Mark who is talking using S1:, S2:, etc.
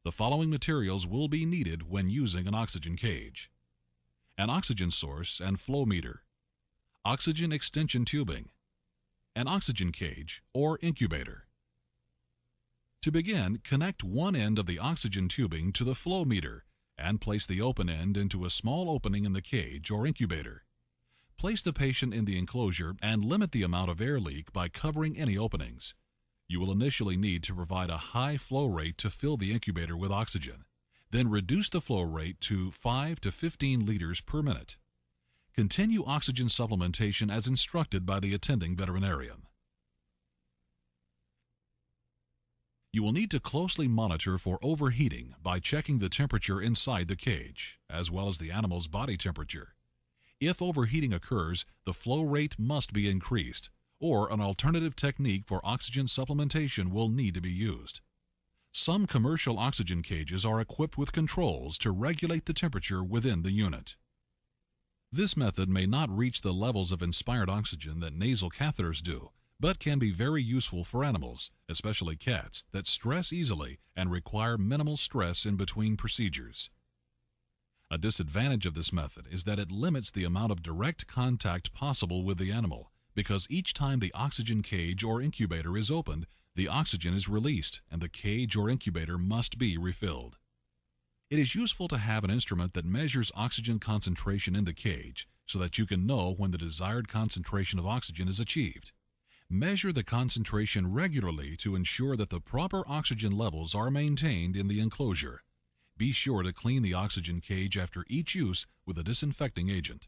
S1: The following materials will be needed when using an oxygen cage: an oxygen source and flow meter, oxygen extension tubing, an oxygen cage or incubator. To begin, connect one end of the oxygen tubing to the flow meter and place the open end into a small opening in the cage or incubator. Place the patient in the enclosure and limit the amount of air leak by covering any openings. You will initially need to provide a high flow rate to fill the incubator with oxygen. Then reduce the flow rate to 5 to 15 liters per minute. Continue oxygen supplementation as instructed by the attending veterinarian. You will need to closely monitor for overheating by checking the temperature inside the cage, as well as the animal's body temperature. If overheating occurs, the flow rate must be increased, or an alternative technique for oxygen supplementation will need to be used. Some commercial oxygen cages are equipped with controls to regulate the temperature within the unit. This method may not reach the levels of inspired oxygen that nasal catheters do, but can be very useful for animals, especially cats, that stress easily and require minimal stress in between procedures. A disadvantage of this method is that it limits the amount of direct contact possible with the animal, because each time the oxygen cage or incubator is opened, the oxygen is released and the cage or incubator must be refilled. It is useful to have an instrument that measures oxygen concentration in the cage so that you can know when the desired concentration of oxygen is achieved. Measure the concentration regularly to ensure that the proper oxygen levels are maintained in the enclosure. Be sure to clean the oxygen cage after each use with a disinfecting agent.